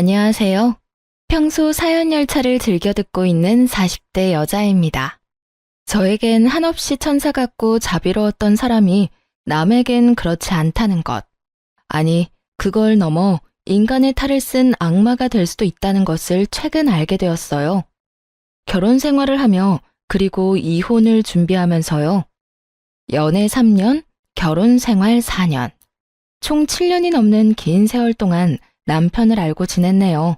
안녕하세요. 평소 사연 열차를 즐겨 듣고 있는 40대 여자입니다. 저에겐 한없이 천사 같고 자비로웠던 사람이 남에겐 그렇지 않다는 것. 아니, 그걸 넘어 인간의 탈을 쓴 악마가 될 수도 있다는 것을 최근 알게 되었어요. 결혼 생활을 하며 그리고 이혼을 준비하면서요. 연애 3년, 결혼 생활 4년. 총 7년이 넘는 긴 세월 동안 남편을 알고 지냈네요.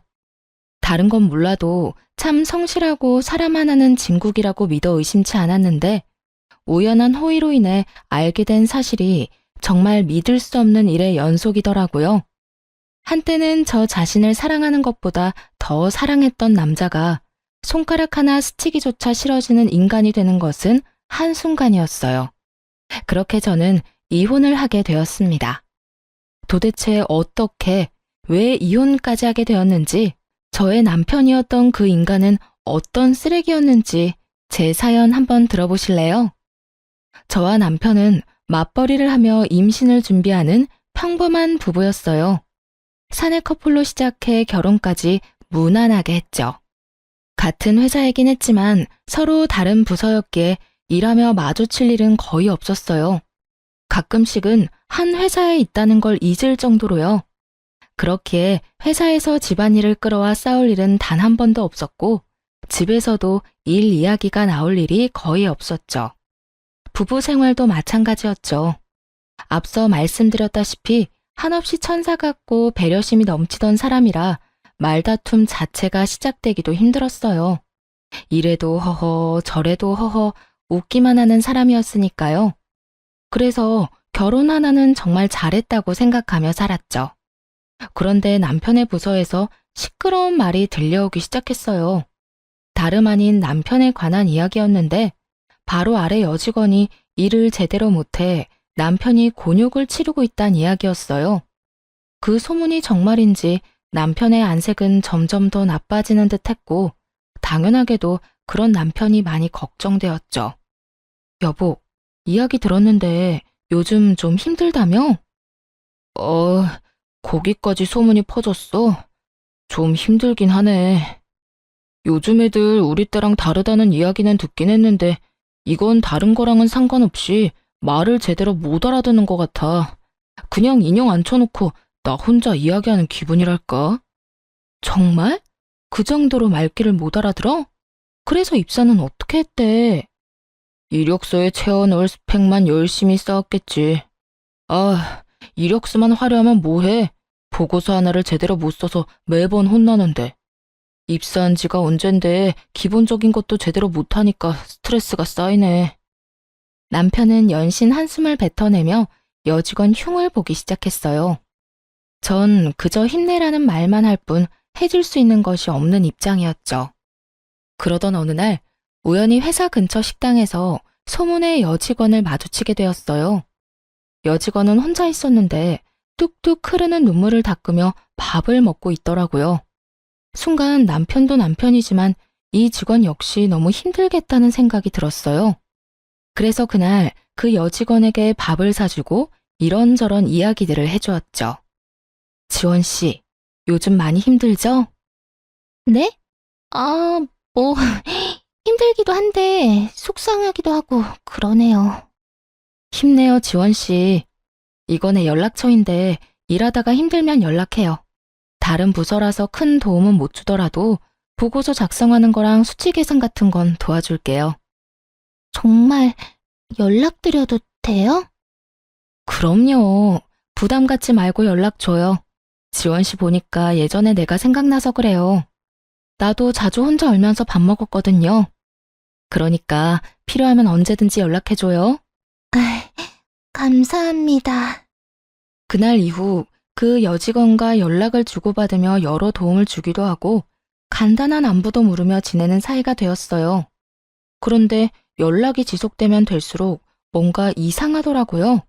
다른 건 몰라도 참 성실하고 사람 하나는 진국이라고 믿어 의심치 않았는데 우연한 호의로 인해 알게 된 사실이 정말 믿을 수 없는 일의 연속이더라고요. 한때는 저 자신을 사랑하는 것보다 더 사랑했던 남자가 손가락 하나 스치기조차 싫어지는 인간이 되는 것은 한순간이었어요. 그렇게 저는 이혼을 하게 되었습니다. 도대체 어떻게, 왜 이혼까지 하게 되었는지, 저의 남편이었던 그 인간은 어떤 쓰레기였는지 제 사연 한번 들어보실래요? 저와 남편은 맞벌이를 하며 임신을 준비하는 평범한 부부였어요. 사내 커플로 시작해 결혼까지 무난하게 했죠. 같은 회사이긴 했지만 서로 다른 부서였기에 일하며 마주칠 일은 거의 없었어요. 가끔씩은 한 회사에 있다는 걸 잊을 정도로요. 그렇기에 회사에서 집안일을 끌어와 싸울 일은 단 한 번도 없었고 집에서도 일 이야기가 나올 일이 거의 없었죠. 부부 생활도 마찬가지였죠. 앞서 말씀드렸다시피 한없이 천사 같고 배려심이 넘치던 사람이라 말다툼 자체가 시작되기도 힘들었어요. 이래도 허허 저래도 허허 웃기만 하는 사람이었으니까요. 그래서 결혼 하나는 정말 잘했다고 생각하며 살았죠. 그런데 남편의 부서에서 시끄러운 말이 들려오기 시작했어요. 다름 아닌 남편에 관한 이야기였는데 바로 아래 여직원이 일을 제대로 못해 남편이 곤욕을 치르고 있다는 이야기였어요. 그 소문이 정말인지 남편의 안색은 점점 더 나빠지는 듯 했고 당연하게도 그런 남편이 많이 걱정되었죠. 여보, 이야기 들었는데 요즘 좀 힘들다며? 거기까지 소문이 퍼졌어? 좀 힘들긴 하네. 요즘 애들 우리 때랑 다르다는 이야기는 듣긴 했는데 이건 다른 거랑은 상관없이 말을 제대로 못 알아듣는 것 같아. 그냥 인형 앉혀놓고 나 혼자 이야기하는 기분이랄까? 정말? 그 정도로 말귀를 못 알아들어? 그래서 입사는 어떻게 했대? 이력서에 채워넣을 스펙만 열심히 쌓았겠지. 이력서만 화려하면 뭐해? 보고서 하나를 제대로 못 써서 매번 혼나는데. 입사한 지가 언젠데 기본적인 것도 제대로 못하니까 스트레스가 쌓이네. 남편은 연신 한숨을 뱉어내며 여직원 흉을 보기 시작했어요. 전 그저 힘내라는 말만 할 뿐 해줄 수 있는 것이 없는 입장이었죠. 그러던 어느 날 우연히 회사 근처 식당에서 소문의 여직원을 마주치게 되었어요. 여직원은 혼자 있었는데 뚝뚝 흐르는 눈물을 닦으며 밥을 먹고 있더라고요. 순간 남편도 남편이지만 이 직원 역시 너무 힘들겠다는 생각이 들었어요. 그래서 그날 그 여직원에게 밥을 사주고 이런저런 이야기들을 해주었죠. 지원 씨, 요즘 많이 힘들죠? 네? 뭐 힘들기도 한데 속상하기도 하고 그러네요. 힘내요, 지원 씨. 이거 내 연락처인데 일하다가 힘들면 연락해요. 다른 부서라서 큰 도움은 못 주더라도 보고서 작성하는 거랑 수치 계산 같은 건 도와줄게요. 정말 연락드려도 돼요? 그럼요. 부담 갖지 말고 연락 줘요. 지원 씨 보니까 예전에 내가 생각나서 그래요. 나도 자주 혼자 얼면서 밥 먹었거든요. 그러니까 필요하면 언제든지 연락해줘요. 감사합니다. 그날 이후 그 여직원과 연락을 주고받으며 여러 도움을 주기도 하고 간단한 안부도 물으며 지내는 사이가 되었어요. 그런데 연락이 지속되면 될수록 뭔가 이상하더라고요.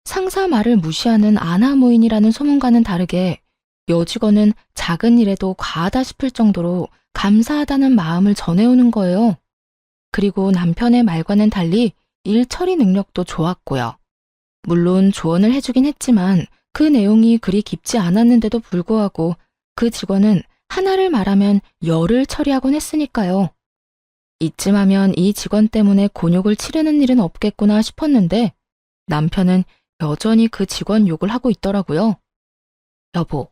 상사 말을 무시하는 아나무인이라는 소문과는 다르게 여직원은 작은 일에도 과하다 싶을 정도로 감사하다는 마음을 전해오는 거예요. 그리고 남편의 말과는 달리 일 처리 능력도 좋았고요. 물론 조언을 해주긴 했지만 그 내용이 그리 깊지 않았는데도 불구하고 그 직원은 하나를 말하면 열을 처리하곤 했으니까요. 이쯤 하면 이 직원 때문에 곤욕을 치르는 일은 없겠구나 싶었는데 남편은 여전히 그 직원 욕을 하고 있더라고요. 여보,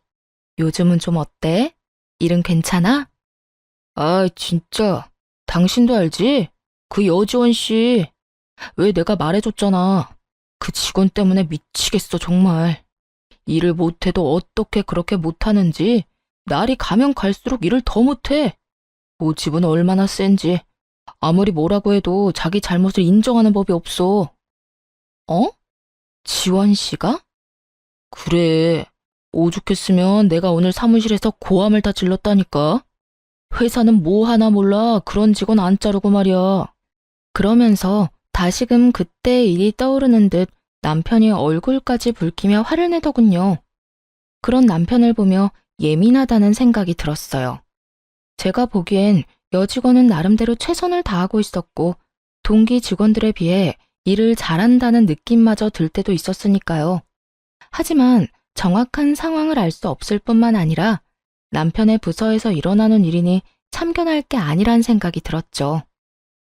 요즘은 좀 어때? 일은 괜찮아? 아, 진짜. 당신도 알지? 그 여지원 씨. 왜 내가 말해줬잖아. 그 직원 때문에 미치겠어, 정말. 일을 못해도 어떻게 그렇게 못하는지 날이 가면 갈수록 일을 더 못해. 고집은 얼마나 센지. 아무리 뭐라고 해도 자기 잘못을 인정하는 법이 없어. 어? 지원 씨가? 그래. 오죽했으면 내가 오늘 사무실에서 고함을 다 질렀다니까. 회사는 뭐 하나 몰라 그런 직원 안 자르고 말이야. 그러면서 다시금 그때 일이 떠오르는 듯 남편이 얼굴까지 붉히며 화를 내더군요. 그런 남편을 보며 예민하다는 생각이 들었어요. 제가 보기엔 여직원은 나름대로 최선을 다하고 있었고 동기 직원들에 비해 일을 잘한다는 느낌마저 들 때도 있었으니까요. 하지만 정확한 상황을 알 수 없을 뿐만 아니라 남편의 부서에서 일어나는 일이니 참견할 게 아니란 생각이 들었죠.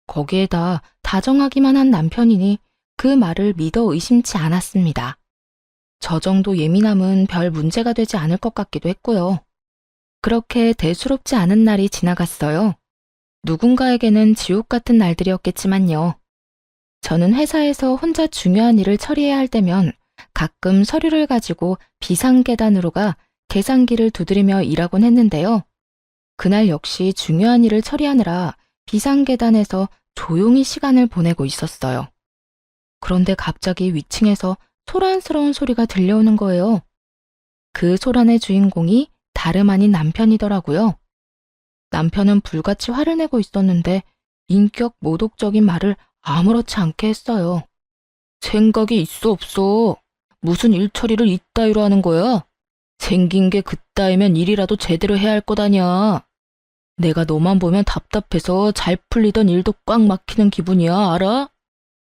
거기에다 다정하기만 한 남편이니 그 말을 믿어 의심치 않았습니다. 저 정도 예민함은 별 문제가 되지 않을 것 같기도 했고요. 그렇게 대수롭지 않은 날이 지나갔어요. 누군가에게는 지옥 같은 날들이었겠지만요. 저는 회사에서 혼자 중요한 일을 처리해야 할 때면 가끔 서류를 가지고 비상계단으로 가 계산기를 두드리며 일하곤 했는데요. 그날 역시 중요한 일을 처리하느라 비상계단에서 조용히 시간을 보내고 있었어요. 그런데 갑자기 위층에서 소란스러운 소리가 들려오는 거예요. 그 소란의 주인공이 다름 아닌 남편이더라고요. 남편은 불같이 화를 내고 있었는데 인격 모독적인 말을 아무렇지 않게 했어요. 생각이 있어 없어? 무슨 일 처리를 이따위로 하는 거야? 생긴 게 그따위면 일이라도 제대로 해야 할 것 아냐. 내가 너만 보면 답답해서 잘 풀리던 일도 꽉 막히는 기분이야, 알아?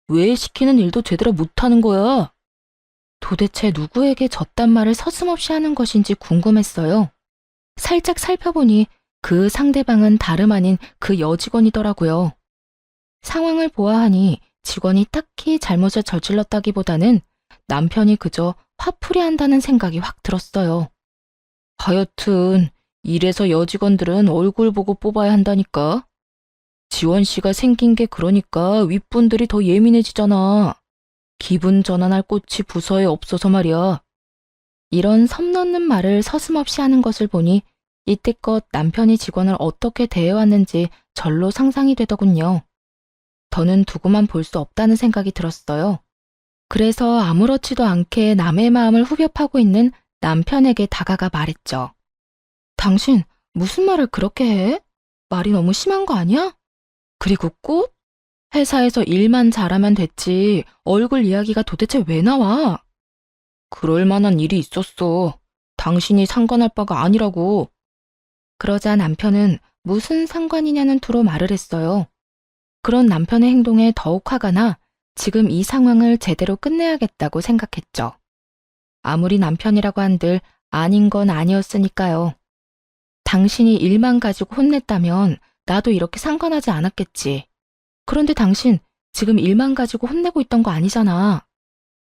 왜 시키는 일도 제대로 못하는 거야? 도대체 누구에게 저딴 말을 서슴없이 하는 것인지 궁금했어요. 살짝 살펴보니 그 상대방은 다름 아닌 그 여직원이더라고요. 상황을 보아하니 직원이 딱히 잘못을 저질렀다기보다는 남편이 그저 화풀이 한다는 생각이 확 들었어요. 하여튼 이래서 여직원들은 얼굴 보고 뽑아야 한다니까. 지원 씨가 생긴 게 그러니까 윗분들이 더 예민해지잖아. 기분 전환할 곳이 부서에 없어서 말이야. 이런 섬 넘는 말을 서슴없이 하는 것을 보니 이때껏 남편이 직원을 어떻게 대해왔는지 절로 상상이 되더군요. 더는 두고만 볼 수 없다는 생각이 들었어요. 그래서 아무렇지도 않게 남의 마음을 후벼 파고 있는 남편에게 다가가 말했죠. 당신 무슨 말을 그렇게 해? 말이 너무 심한 거 아니야? 그리고 꽃? 회사에서 일만 잘하면 됐지 얼굴 이야기가 도대체 왜 나와? 그럴 만한 일이 있었어. 당신이 상관할 바가 아니라고. 그러자 남편은 무슨 상관이냐는 투로 말을 했어요. 그런 남편의 행동에 더욱 화가 나 지금 이 상황을 제대로 끝내야겠다고 생각했죠. 아무리 남편이라고 한들 아닌 건 아니었으니까요. 당신이 일만 가지고 혼냈다면 나도 이렇게 상관하지 않았겠지. 그런데 당신 지금 일만 가지고 혼내고 있던 거 아니잖아.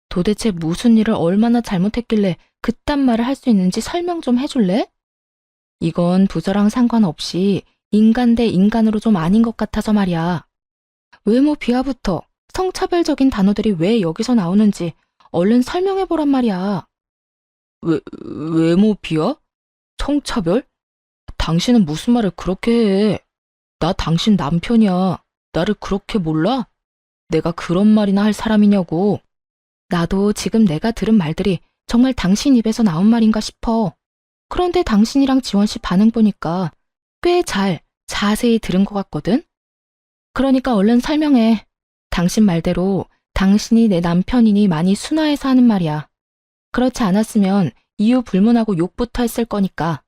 도대체 무슨 일을 얼마나 잘못했길래 그딴 말을 할 수 있는지 설명 좀 해줄래? 이건 부서랑 상관없이 인간 대 인간으로 좀 아닌 것 같아서 말이야. 외모 비하부터 성차별적인 단어들이 왜 여기서 나오는지 얼른 설명해보란 말이야. 외모 비하? 성차별? 당신은 무슨 말을 그렇게 해? 나 당신 남편이야. 나를 그렇게 몰라? 내가 그런 말이나 할 사람이냐고. 나도 지금 내가 들은 말들이 정말 당신 입에서 나온 말인가 싶어. 그런데 당신이랑 지원 씨 반응 보니까 꽤 자세히 들은 것 같거든? 그러니까 얼른 설명해. 당신 말대로 당신이 내 남편이니 많이 순화해서 하는 말이야. 그렇지 않았으면 이유 불문하고 욕부터 했을 거니까.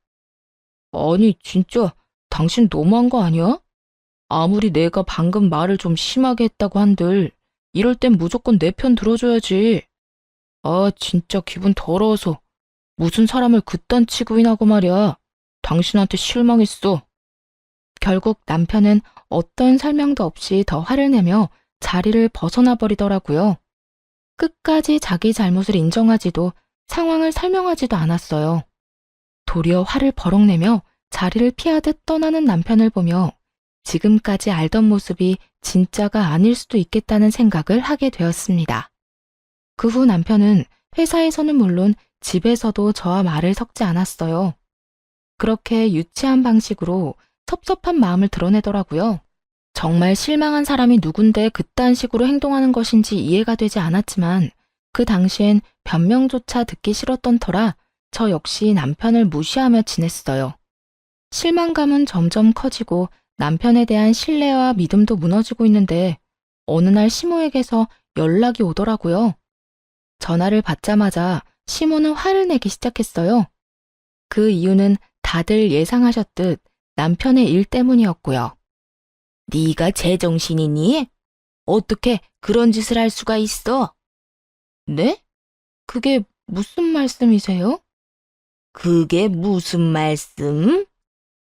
아니, 진짜 당신 너무한 거 아니야? 아무리 내가 방금 말을 좀 심하게 했다고 한들 이럴 땐 무조건 내 편 들어줘야지. 아, 진짜 기분 더러워서 무슨 사람을 그딴 취급이나고 말이야. 당신한테 실망했어. 결국 남편은 어떤 설명도 없이 더 화를 내며 자리를 벗어나 버리더라고요. 끝까지 자기 잘못을 인정하지도 상황을 설명하지도 않았어요. 도리어 화를 버럭 내며 자리를 피하듯 떠나는 남편을 보며 지금까지 알던 모습이 진짜가 아닐 수도 있겠다는 생각을 하게 되었습니다. 그 후 남편은 회사에서는 물론 집에서도 저와 말을 섞지 않았어요. 그렇게 유치한 방식으로 섭섭한 마음을 드러내더라고요. 정말 실망한 사람이 누군데 그딴 식으로 행동하는 것인지 이해가 되지 않았지만 그 당시엔 변명조차 듣기 싫었던 터라 저 역시 남편을 무시하며 지냈어요. 실망감은 점점 커지고 남편에 대한 신뢰와 믿음도 무너지고 있는데 어느 날 시모에게서 연락이 오더라고요. 전화를 받자마자 시모는 화를 내기 시작했어요. 그 이유는 다들 예상하셨듯 남편의 일 때문이었고요. 네가 제정신이니? 어떻게 그런 짓을 할 수가 있어? 네? 그게 무슨 말씀이세요? 그게 무슨 말씀?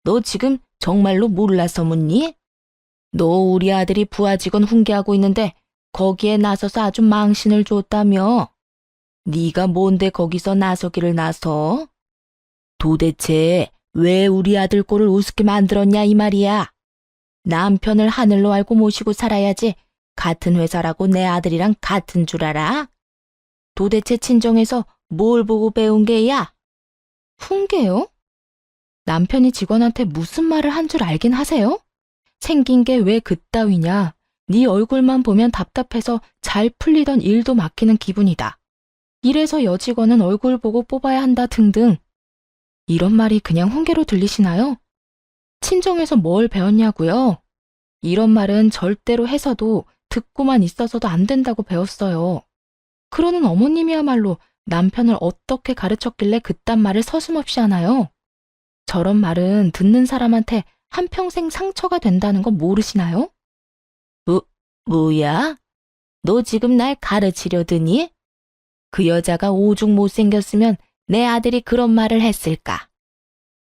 너 지금 정말로 몰라서 묻니? 너 우리 아들이 부하 직원 훈계하고 있는데 거기에 나서서 아주 망신을 줬다며? 네가 뭔데 거기서 나서기를 나서? 도대체 왜 우리 아들 꼴을 우습게 만들었냐 이 말이야. 남편을 하늘로 알고 모시고 살아야지 같은 회사라고 내 아들이랑 같은 줄 알아? 도대체 친정에서 뭘 보고 배운 게야? 훈계요? 남편이 직원한테 무슨 말을 한 줄 알긴 하세요? 생긴 게 왜 그따위냐? 네 얼굴만 보면 답답해서 잘 풀리던 일도 막히는 기분이다. 이래서 여직원은 얼굴 보고 뽑아야 한다 등등. 이런 말이 그냥 훈계로 들리시나요? 친정에서 뭘 배웠냐고요? 이런 말은 절대로 해서도 듣고만 있어서도 안 된다고 배웠어요. 그러는 어머님이야말로 남편을 어떻게 가르쳤길래 그딴 말을 서슴없이 하나요? 저런 말은 듣는 사람한테 한평생 상처가 된다는 거 모르시나요? 뭐야? 너 지금 날 가르치려드니? 그 여자가 오죽 못생겼으면 내 아들이 그런 말을 했을까?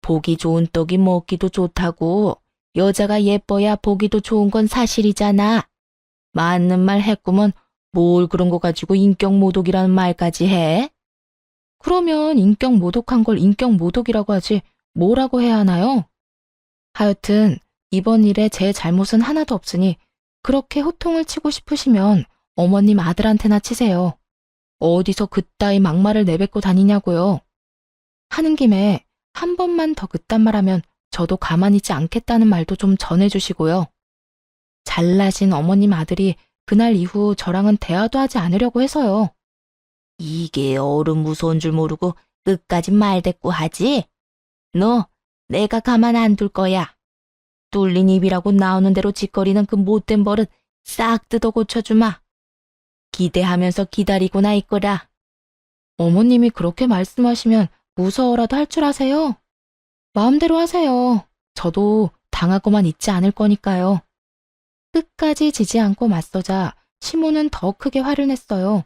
보기 좋은 떡이 먹기도 좋다고. 여자가 예뻐야 보기도 좋은 건 사실이잖아. 맞는 말 했구먼 뭘 그런 거 가지고 인격 모독이라는 말까지 해? 그러면 인격 모독한 걸 인격 모독이라고 하지 뭐라고 해야 하나요? 하여튼 이번 일에 제 잘못은 하나도 없으니 그렇게 호통을 치고 싶으시면 어머님 아들한테나 치세요. 어디서 그따위 막말을 내뱉고 다니냐고요. 하는 김에 한 번만 더 그딴 말하면 저도 가만히 있지 않겠다는 말도 좀 전해주시고요. 잘나신 어머님 아들이 그날 이후 저랑은 대화도 하지 않으려고 해서요. 이게 어른 무서운 줄 모르고 끝까지 말대꾸 하지? 너 내가 가만 안 둘 거야. 뚫린 입이라고 나오는 대로 짓거리는 그 못된 버릇 싹 뜯어 고쳐주마. 기대하면서 기다리고나 있거라. 어머님이 그렇게 말씀하시면 무서워라도 할 줄 아세요? 마음대로 하세요. 저도 당하고만 있지 않을 거니까요. 끝까지 지지 않고 맞서자 시모는 더 크게 화를 냈어요.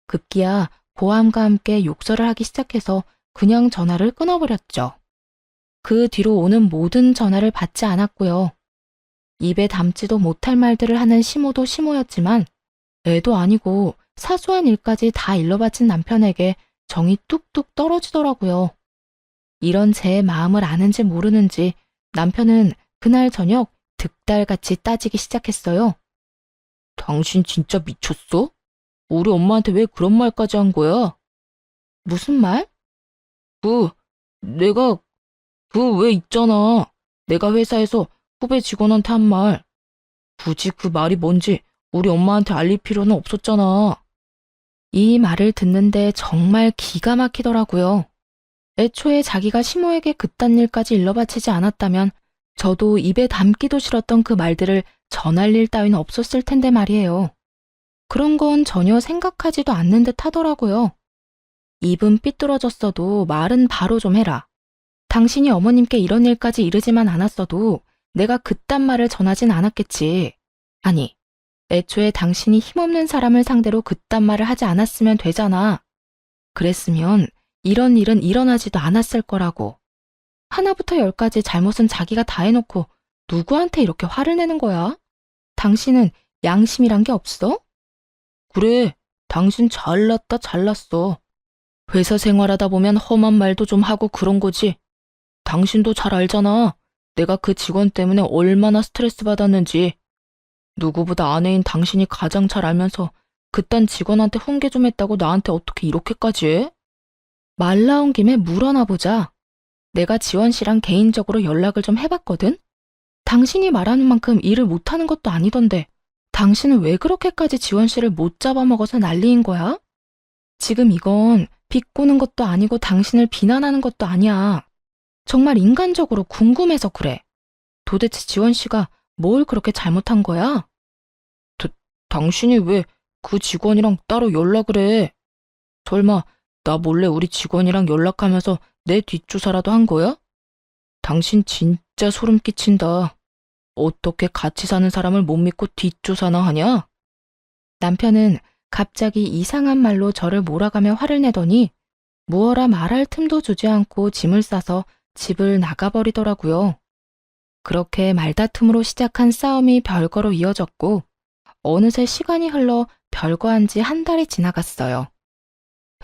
급기야 고함과 함께 욕설을 하기 시작해서 그냥 전화를 끊어버렸죠. 그 뒤로 오는 모든 전화를 받지 않았고요. 입에 담지도 못할 말들을 하는 시모도 시모였지만 애도 아니고 사소한 일까지 다 일러바친 남편에게 정이 뚝뚝 떨어지더라고요. 이런 제 마음을 아는지 모르는지 남편은 그날 저녁 득달같이 따지기 시작했어요. 당신 진짜 미쳤어? 우리 엄마한테 왜 그런 말까지 한 거야? 무슨 말? 내가 왜 있잖아. 내가 회사에서 후배 직원한테 한 말. 굳이 그 말이 뭔지 우리 엄마한테 알릴 필요는 없었잖아. 이 말을 듣는데 정말 기가 막히더라고요. 애초에 자기가 시모에게 그딴 일까지 일러바치지 않았다면 저도 입에 담기도 싫었던 그 말들을 전할 일 따위는 없었을 텐데 말이에요. 그런 건 전혀 생각하지도 않는 듯 하더라고요. 입은 삐뚤어졌어도 말은 바로 좀 해라. 당신이 어머님께 이런 일까지 이르지만 않았어도 내가 그딴 말을 전하진 않았겠지. 아니, 애초에 당신이 힘없는 사람을 상대로 그딴 말을 하지 않았으면 되잖아. 그랬으면 이런 일은 일어나지도 않았을 거라고. 하나부터 열까지 잘못은 자기가 다 해놓고 누구한테 이렇게 화를 내는 거야? 당신은 양심이란 게 없어? 그래, 당신 잘났다 잘났어. 회사 생활하다 보면 험한 말도 좀 하고 그런 거지. 당신도 잘 알잖아. 내가 그 직원 때문에 얼마나 스트레스 받았는지. 누구보다 아내인 당신이 가장 잘 알면서 그딴 직원한테 훈계 좀 했다고 나한테 어떻게 이렇게까지 해? 말 나온 김에 물어나 보자. 내가 지원 씨랑 개인적으로 연락을 좀 해봤거든? 당신이 말하는 만큼 일을 못하는 것도 아니던데 당신은 왜 그렇게까지 지원 씨를 못 잡아먹어서 난리인 거야? 지금 이건 비꼬는 것도 아니고 당신을 비난하는 것도 아니야. 정말 인간적으로 궁금해서 그래. 도대체 지원 씨가 뭘 그렇게 잘못한 거야? 당신이 왜 그 직원이랑 따로 연락을 해? 설마 나 몰래 우리 직원이랑 연락하면서 내 뒷조사라도 한 거야? 당신 진짜 소름 끼친다. 어떻게 같이 사는 사람을 못 믿고 뒷조사나 하냐? 남편은 갑자기 이상한 말로 저를 몰아가며 화를 내더니 무어라 말할 틈도 주지 않고 짐을 싸서 집을 나가버리더라고요. 그렇게 말다툼으로 시작한 싸움이 별거로 이어졌고 어느새 시간이 흘러 별거한 지 한 달이 지나갔어요.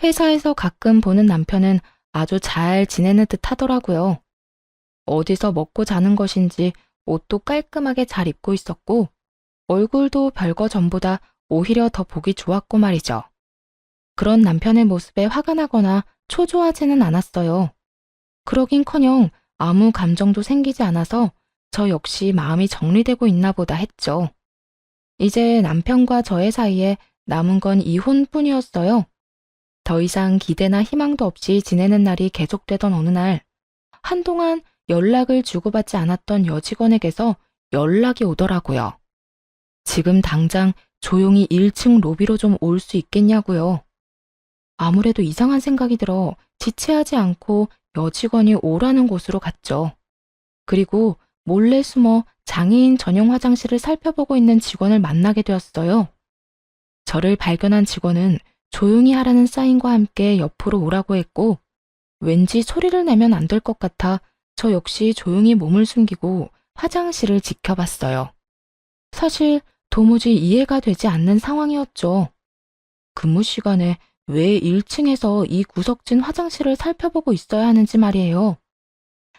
회사에서 가끔 보는 남편은 아주 잘 지내는 듯 하더라고요. 어디서 먹고 자는 것인지 옷도 깔끔하게 잘 입고 있었고 얼굴도 별거 전보다 오히려 더 보기 좋았고 말이죠. 그런 남편의 모습에 화가 나거나 초조하지는 않았어요. 그러긴커녕 아무 감정도 생기지 않아서 저 역시 마음이 정리되고 있나 보다 했죠. 이제 남편과 저의 사이에 남은 건 이혼뿐이었어요. 더 이상 기대나 희망도 없이 지내는 날이 계속되던 어느 날, 한동안 연락을 주고받지 않았던 여직원에게서 연락이 오더라고요. 지금 당장 조용히 1층 로비로 좀 올 수 있겠냐고요. 아무래도 이상한 생각이 들어 지체하지 않고 여직원이 오라는 곳으로 갔죠. 그리고 몰래 숨어 장애인 전용 화장실을 살펴보고 있는 직원을 만나게 되었어요. 저를 발견한 직원은 조용히 하라는 사인과 함께 옆으로 오라고 했고 왠지 소리를 내면 안 될 것 같아 저 역시 조용히 몸을 숨기고 화장실을 지켜봤어요. 사실 도무지 이해가 되지 않는 상황이었죠. 근무 시간에 왜 1층에서 이 구석진 화장실을 살펴보고 있어야 하는지 말이에요.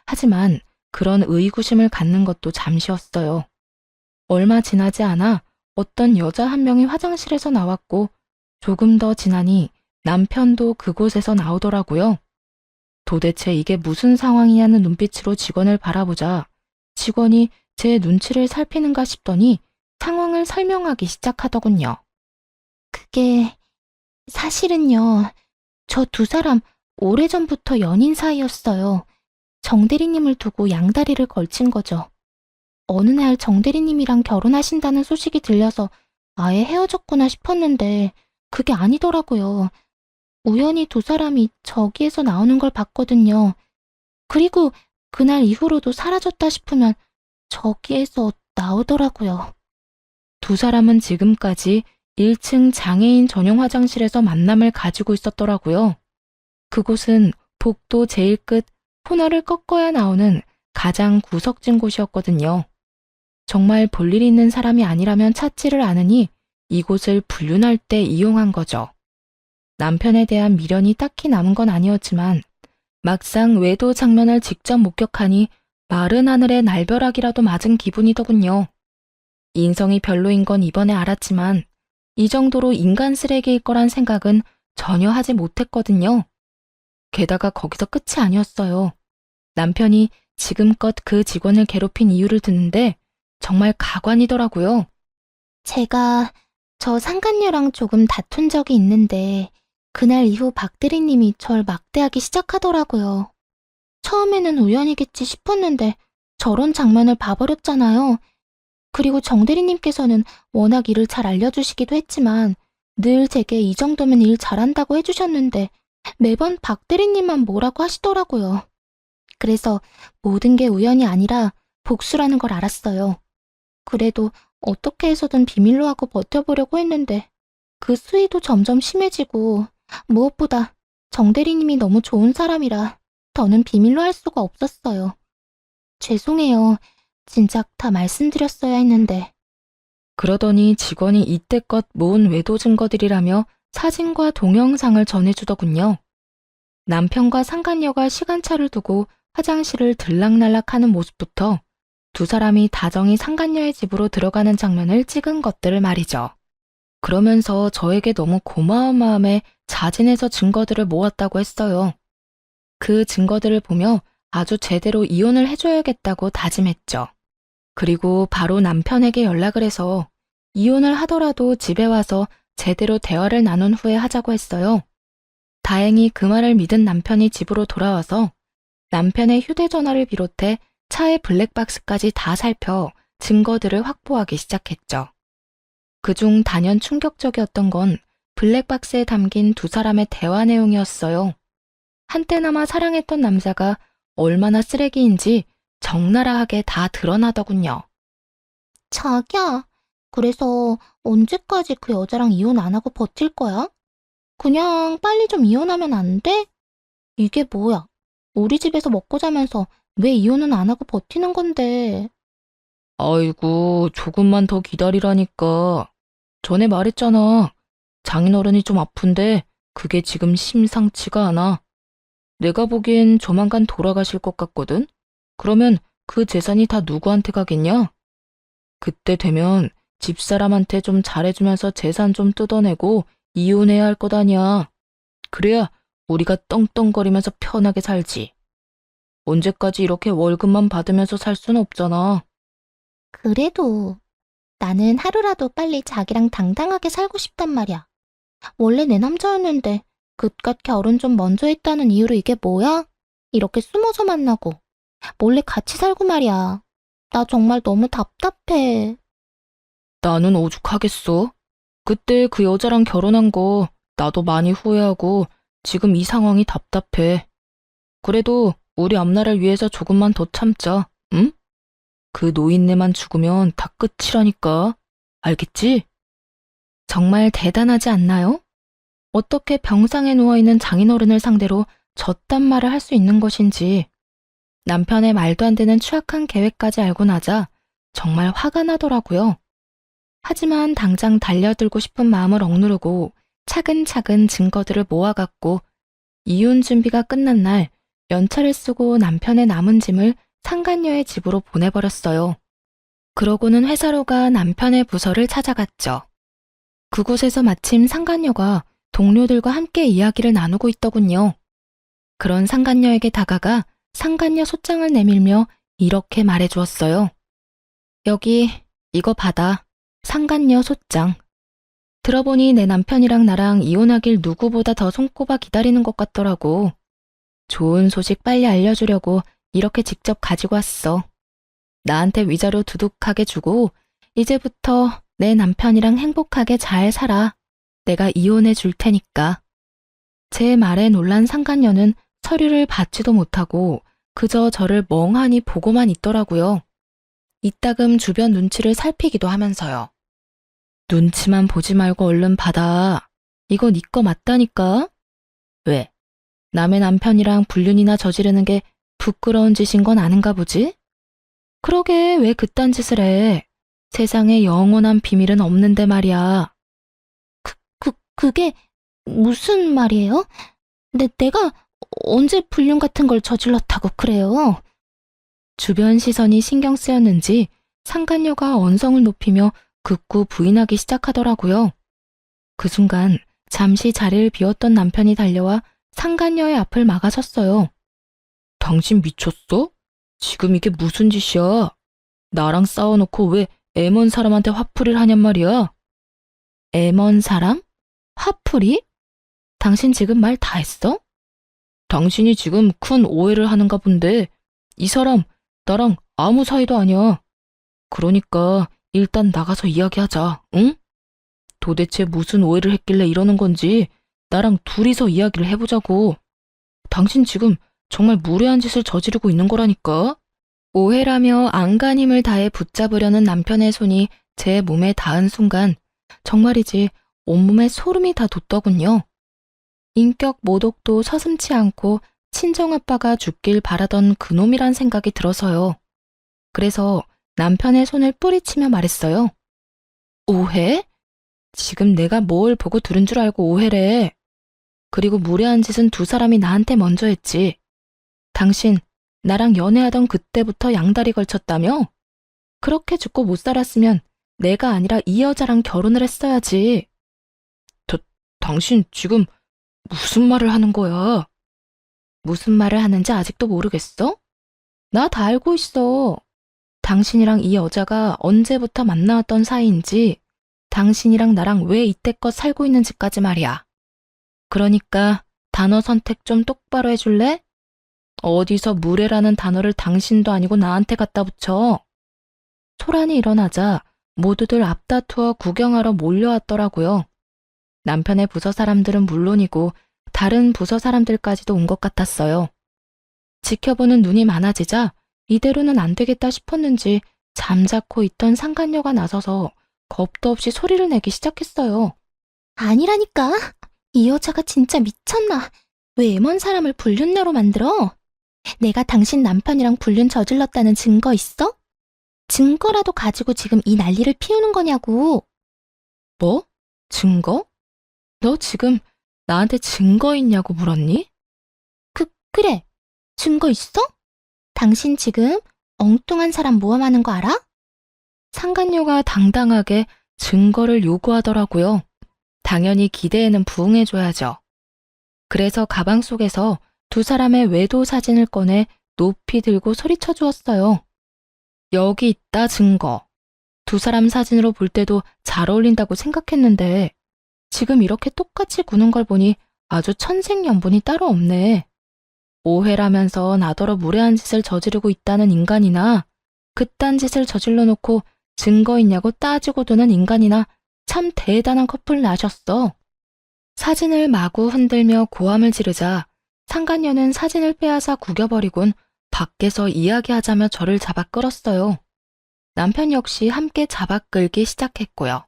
하지만 그런 의구심을 갖는 것도 잠시였어요. 얼마 지나지 않아 어떤 여자 한 명이 화장실에서 나왔고 조금 더 지나니 남편도 그곳에서 나오더라고요. 도대체 이게 무슨 상황이냐는 눈빛으로 직원을 바라보자 직원이 제 눈치를 살피는가 싶더니 상황을 설명하기 시작하더군요. 그게 사실은요. 저 두 사람 오래전부터 연인 사이였어요. 정대리님을 두고 양다리를 걸친 거죠. 어느 날 정대리님이랑 결혼하신다는 소식이 들려서 아예 헤어졌구나 싶었는데 그게 아니더라고요. 우연히 두 사람이 저기에서 나오는 걸 봤거든요. 그리고 그날 이후로도 사라졌다 싶으면 저기에서 나오더라고요. 두 사람은 지금까지 1층 장애인 전용 화장실에서 만남을 가지고 있었더라고요. 그곳은 복도 제일 끝 코너를 꺾어야 나오는 가장 구석진 곳이었거든요. 정말 볼일 있는 사람이 아니라면 찾지를 않으니 이곳을 불륜할 때 이용한 거죠. 남편에 대한 미련이 딱히 남은 건 아니었지만 막상 외도 장면을 직접 목격하니 마른 하늘에 날벼락이라도 맞은 기분이더군요. 인성이 별로인 건 이번에 알았지만 이 정도로 인간 쓰레기일 거란 생각은 전혀 하지 못했거든요. 게다가 거기서 끝이 아니었어요. 남편이 지금껏 그 직원을 괴롭힌 이유를 듣는데 정말 가관이더라고요. 제가 저 상간녀랑 조금 다툰 적이 있는데 그날 이후 박 대리님이 절 막대하기 시작하더라고요. 처음에는 우연이겠지 싶었는데 저런 장면을 봐버렸잖아요. 그리고 정 대리님께서는 워낙 일을 잘 알려주시기도 했지만 늘 제게 이 정도면 일 잘한다고 해주셨는데 매번 박 대리님만 뭐라고 하시더라고요. 그래서 모든 게 우연이 아니라 복수라는 걸 알았어요. 그래도 어떻게 해서든 비밀로 하고 버텨보려고 했는데 그 수위도 점점 심해지고 무엇보다 정 대리님이 너무 좋은 사람이라 더는 비밀로 할 수가 없었어요. 죄송해요. 진작 다 말씀드렸어야 했는데. 그러더니 직원이 이때껏 모은 외도 증거들이라며 사진과 동영상을 전해주더군요. 남편과 상간녀가 시간차를 두고 화장실을 들락날락하는 모습부터 두 사람이 다정히 상간녀의 집으로 들어가는 장면을 찍은 것들을 말이죠. 그러면서 저에게 너무 고마운 마음에 자진해서 증거들을 모았다고 했어요. 그 증거들을 보며 아주 제대로 이혼을 해줘야겠다고 다짐했죠. 그리고 바로 남편에게 연락을 해서 이혼을 하더라도 집에 와서 제대로 대화를 나눈 후에 하자고 했어요. 다행히 그 말을 믿은 남편이 집으로 돌아와서 남편의 휴대전화를 비롯해 차의 블랙박스까지 다 살펴 증거들을 확보하기 시작했죠. 그중 단연 충격적이었던 건 블랙박스에 담긴 두 사람의 대화 내용이었어요. 한때나마 사랑했던 남자가 얼마나 쓰레기인지 적나라하게 다 드러나더군요. 자기야, 그래서 언제까지 그 여자랑 이혼 안 하고 버틸 거야? 그냥 빨리 좀 이혼하면 안 돼? 이게 뭐야? 우리 집에서 먹고 자면서 왜 이혼은 안 하고 버티는 건데? 아이고, 조금만 더 기다리라니까. 전에 말했잖아. 장인어른이 좀 아픈데 그게 지금 심상치가 않아. 내가 보기엔 조만간 돌아가실 것 같거든? 그러면 그 재산이 다 누구한테 가겠냐? 그때 되면 집사람한테 좀 잘해주면서 재산 좀 뜯어내고 이혼해야 할 것 아니야. 그래야 우리가 떵떵거리면서 편하게 살지. 언제까지 이렇게 월급만 받으면서 살 순 없잖아. 그래도 나는 하루라도 빨리 자기랑 당당하게 살고 싶단 말이야. 원래 내 남자였는데 그깟 결혼 좀 먼저 했다는 이유로 이게 뭐야? 이렇게 숨어서 만나고 몰래 같이 살고 말이야. 나 정말 너무 답답해. 나는 오죽하겠어. 그때 그 여자랑 결혼한 거 나도 많이 후회하고 지금 이 상황이 답답해. 그래도 우리 앞날을 위해서 조금만 더 참자, 응? 그 노인네만 죽으면 다 끝이라니까. 알겠지? 정말 대단하지 않나요? 어떻게 병상에 누워있는 장인어른을 상대로 저딴 말을 할 수 있는 것인지. 남편의 말도 안 되는 추악한 계획까지 알고 나자 정말 화가 나더라고요. 하지만 당장 달려들고 싶은 마음을 억누르고 차근차근 증거들을 모아갔고 이혼 준비가 끝난 날 연차를 쓰고 남편의 남은 짐을 상간녀의 집으로 보내버렸어요. 그러고는 회사로 가 남편의 부서를 찾아갔죠. 그곳에서 마침 상간녀가 동료들과 함께 이야기를 나누고 있더군요. 그런 상간녀에게 다가가 상간녀 소장을 내밀며 이렇게 말해주었어요. 여기 이거 받아. 상간녀 소장. 들어보니 내 남편이랑 나랑 이혼하길 누구보다 더 손꼽아 기다리는 것 같더라고. 좋은 소식 빨리 알려주려고 이렇게 직접 가지고 왔어. 나한테 위자료 두둑하게 주고 이제부터 내 남편이랑 행복하게 잘 살아. 내가 이혼해 줄 테니까. 제 말에 놀란 상간녀는 서류를 받지도 못하고 그저 저를 멍하니 보고만 있더라고요. 이따금 주변 눈치를 살피기도 하면서요. 눈치만 보지 말고 얼른 받아. 이거 네 거 맞다니까? 왜? 남의 남편이랑 불륜이나 저지르는 게 부끄러운 짓인 건 아는가 보지? 그러게 왜 그딴 짓을 해? 세상에 영원한 비밀은 없는데 말이야. 그게 무슨 말이에요? 내가 언제 불륜 같은 걸 저질렀다고 그래요? 주변 시선이 신경 쓰였는지 상간녀가 언성을 높이며 극구 부인하기 시작하더라고요. 그 순간 잠시 자리를 비웠던 남편이 달려와 상간녀의 앞을 막아섰어요. 당신 미쳤어? 지금 이게 무슨 짓이야? 나랑 싸워놓고 왜 애먼 사람한테 화풀이를 하냔 말이야? 애먼 사람? 화풀이? 당신 지금 말 다 했어? 당신이 지금 큰 오해를 하는가 본데 이 사람 나랑 아무 사이도 아니야. 그러니까 일단 나가서 이야기하자, 응? 도대체 무슨 오해를 했길래 이러는 건지 나랑 둘이서 이야기를 해보자고. 당신 지금 정말 무례한 짓을 저지르고 있는 거라니까. 오해라며 안간힘을 다해 붙잡으려는 남편의 손이 제 몸에 닿은 순간 정말이지 온몸에 소름이 다 돋더군요. 인격 모독도 서슴지 않고 친정아빠가 죽길 바라던 그놈이란 생각이 들어서요. 그래서 남편의 손을 뿌리치며 말했어요. 오해? 지금 내가 뭘 보고 들은 줄 알고 오해래. 그리고 무례한 짓은 두 사람이 나한테 먼저 했지. 당신 나랑 연애하던 그때부터 양다리 걸쳤다며? 그렇게 죽고 못 살았으면 내가 아니라 이 여자랑 결혼을 했어야지. 당신 지금 무슨 말을 하는 거야? 무슨 말을 하는지 아직도 모르겠어? 나 다 알고 있어. 당신이랑 이 여자가 언제부터 만나왔던 사이인지, 당신이랑 나랑 왜 이때껏 살고 있는지까지 말이야. 그러니까 단어 선택 좀 똑바로 해줄래? 어디서 무례라는 단어를 당신도 아니고 나한테 갖다 붙여. 소란이 일어나자 모두들 앞다투어 구경하러 몰려왔더라고요. 남편의 부서 사람들은 물론이고 다른 부서 사람들까지도 온 것 같았어요. 지켜보는 눈이 많아지자 이대로는 안 되겠다 싶었는지 잠자코 있던 상간녀가 나서서 겁도 없이 소리를 내기 시작했어요. 아니라니까. 이 여자가 진짜 미쳤나? 왜 애먼 사람을 불륜녀로 만들어? 내가 당신 남편이랑 불륜 저질렀다는 증거 있어? 증거라도 가지고 지금 이 난리를 피우는 거냐고. 뭐? 증거? 너 지금 나한테 증거 있냐고 물었니? 그래. 증거 있어? 당신 지금 엉뚱한 사람 모함하는 거 알아? 상간녀가 당당하게 증거를 요구하더라고요. 당연히 기대에는 부응해줘야죠. 그래서 가방 속에서 두 사람의 외도 사진을 꺼내 높이 들고 소리쳐 주었어요. 여기 있다 증거. 두 사람 사진으로 볼 때도 잘 어울린다고 생각했는데 지금 이렇게 똑같이 구는 걸 보니 아주 천생연분이 따로 없네. 오해라면서 나더러 무례한 짓을 저지르고 있다는 인간이나 그딴 짓을 저질러 놓고 증거 있냐고 따지고 도는 인간이나 참 대단한 커플 나셨어. 사진을 마구 흔들며 고함을 지르자 상간녀는 사진을 빼앗아 구겨버리곤 밖에서 이야기하자며 저를 잡아 끌었어요. 남편 역시 함께 잡아 끌기 시작했고요.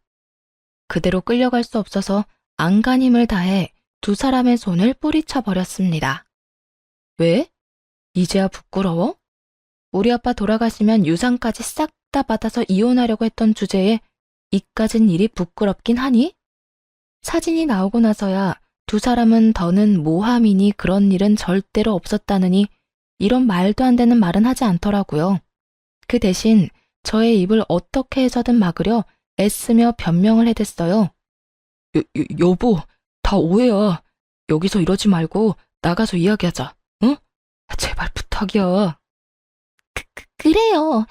그대로 끌려갈 수 없어서 안간 힘을 다해 두 사람의 손을 뿌리쳐 버렸습니다. 왜? 이제야 부끄러워? 우리 아빠 돌아가시면 유산까지 싹 다 받아서 이혼하려고 했던 주제에 이까진 일이 부끄럽긴 하니? 사진이 나오고 나서야 두 사람은 더는 모함이니 그런 일은 절대로 없었다느니 이런 말도 안 되는 말은 하지 않더라고요. 그 대신 저의 입을 어떻게 해서든 막으려 애쓰며 변명을 해댔어요. 여보, 다 오해야. 여기서 이러지 말고 나가서 이야기하자. 응? 제발 부탁이야. 그래요.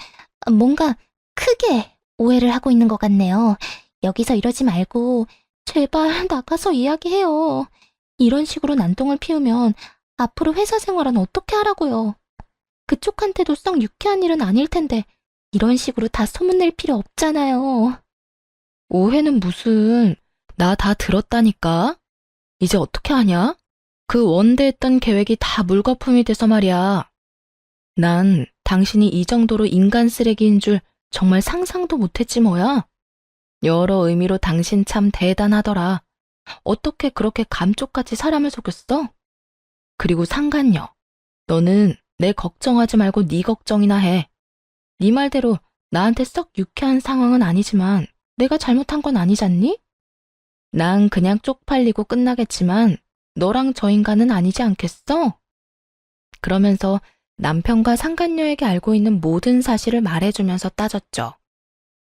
뭔가 크게 오해를 하고 있는 것 같네요. 여기서 이러지 말고 제발 나가서 이야기해요. 이런 식으로 난동을 피우면 앞으로 회사 생활은 어떻게 하라고요. 그쪽한테도 썩 유쾌한 일은 아닐 텐데 이런 식으로 다 소문낼 필요 없잖아요. 오해는 무슨, 나 다 들었다니까? 이제 어떻게 하냐? 그 원대했던 계획이 다 물거품이 돼서 말이야. 난 당신이 이 정도로 인간 쓰레기인 줄 정말 상상도 못했지 뭐야. 여러 의미로 당신 참 대단하더라. 어떻게 그렇게 감쪽같이 사람을 속였어? 그리고 상간녀, 너는 내 걱정하지 말고 네 걱정이나 해. 네 말대로 나한테 썩 유쾌한 상황은 아니지만 내가 잘못한 건 아니잖니? 난 그냥 쪽팔리고 끝나겠지만 너랑 저 인간은 아니지 않겠어? 그러면서 남편과 상간녀에게 알고 있는 모든 사실을 말해주면서 따졌죠.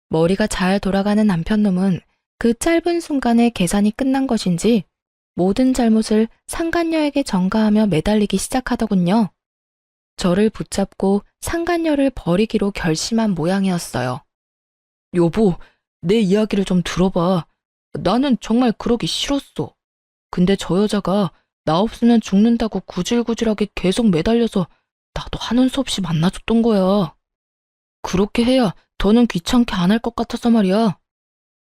머리가 잘 돌아가는 남편놈은 그 짧은 순간에 계산이 끝난 것인지 모든 잘못을 상간녀에게 전가하며 매달리기 시작하더군요. 저를 붙잡고 상간녀를 버리기로 결심한 모양이었어요. 여보, 내 이야기를 좀 들어봐. 나는 정말 그러기 싫었어. 근데 저 여자가 나 없으면 죽는다고 구질구질하게 계속 매달려서 나도 하는 수 없이 만나줬던 거야. 그렇게 해야 더는 귀찮게 안 할 것 같아서 말이야.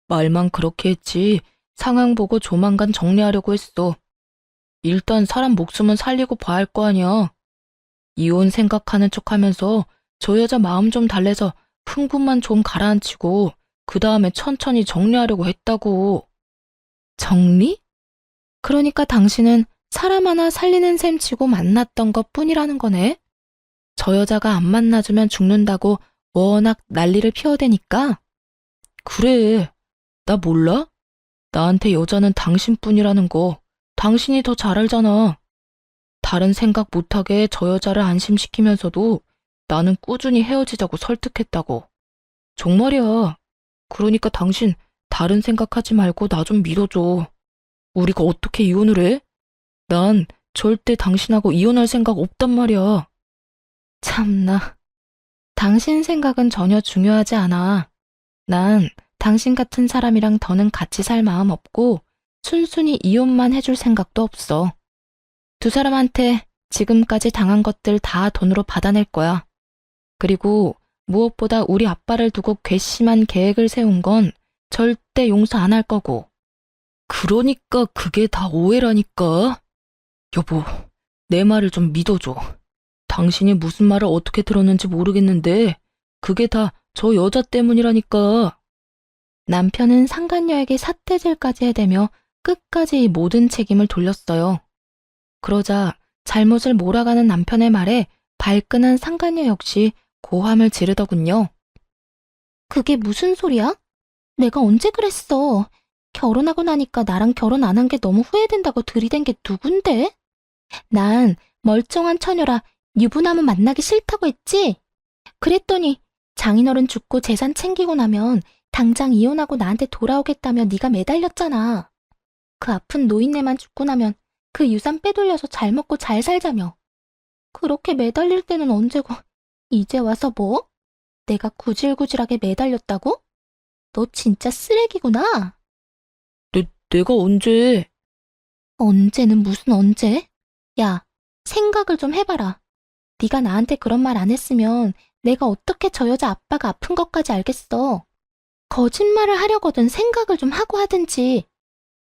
말만 그렇게 했지 상황 보고 조만간 정리하려고 했어. 일단 사람 목숨은 살리고 봐야 할 거 아니야. 이혼 생각하는 척하면서 저 여자 마음 좀 달래서 흥분만 좀 가라앉히고 그 다음에 천천히 정리하려고 했다고. 정리? 그러니까 당신은 사람 하나 살리는 셈 치고 만났던 것 뿐이라는 거네. 저 여자가 안 만나주면 죽는다고 워낙 난리를 피워대니까. 그래, 나 몰라? 나한테 여자는 당신뿐이라는 거 당신이 더 잘 알잖아. 다른 생각 못하게 저 여자를 안심시키면서도 나는 꾸준히 헤어지자고 설득했다고. 정말이야. 그러니까 당신 다른 생각하지 말고 나 좀 믿어줘. 우리가 어떻게 이혼을 해? 난 절대 당신하고 이혼할 생각 없단 말이야. 참나. 당신 생각은 전혀 중요하지 않아. 난 당신 같은 사람이랑 더는 같이 살 마음 없고 순순히 이혼만 해줄 생각도 없어. 두 사람한테 지금까지 당한 것들 다 돈으로 받아낼 거야. 그리고 무엇보다 우리 아빠를 두고 괘씸한 계획을 세운 건 절대 용서 안 할 거고. 그러니까 그게 다 오해라니까. 여보, 내 말을 좀 믿어줘. 당신이 무슨 말을 어떻게 들었는지 모르겠는데 그게 다 저 여자 때문이라니까. 남편은 상간녀에게 삿대질까지 해대며 끝까지 이 모든 책임을 돌렸어요. 그러자 잘못을 몰아가는 남편의 말에 발끈한 상간녀 역시 고함을 지르더군요. 그게 무슨 소리야? 내가 언제 그랬어? 결혼하고 나니까 나랑 결혼 안 한 게 너무 후회된다고 들이댄 게 누군데? 난 멀쩡한 처녀라 유부남은 만나기 싫다고 했지? 그랬더니 장인어른 죽고 재산 챙기고 나면 당장 이혼하고 나한테 돌아오겠다며 네가 매달렸잖아. 그 아픈 노인네만 죽고 나면 그 유산 빼돌려서 잘 먹고 잘 살자며. 그렇게 매달릴 때는 언제고 이제 와서 뭐? 내가 구질구질하게 매달렸다고? 너 진짜 쓰레기구나. 내가 언제? 언제는 무슨 언제? 야, 생각을 좀 해봐라. 네가 나한테 그런 말 안 했으면 내가 어떻게 저 여자 아빠가 아픈 것까지 알겠어. 거짓말을 하려거든 생각을 좀 하고 하든지.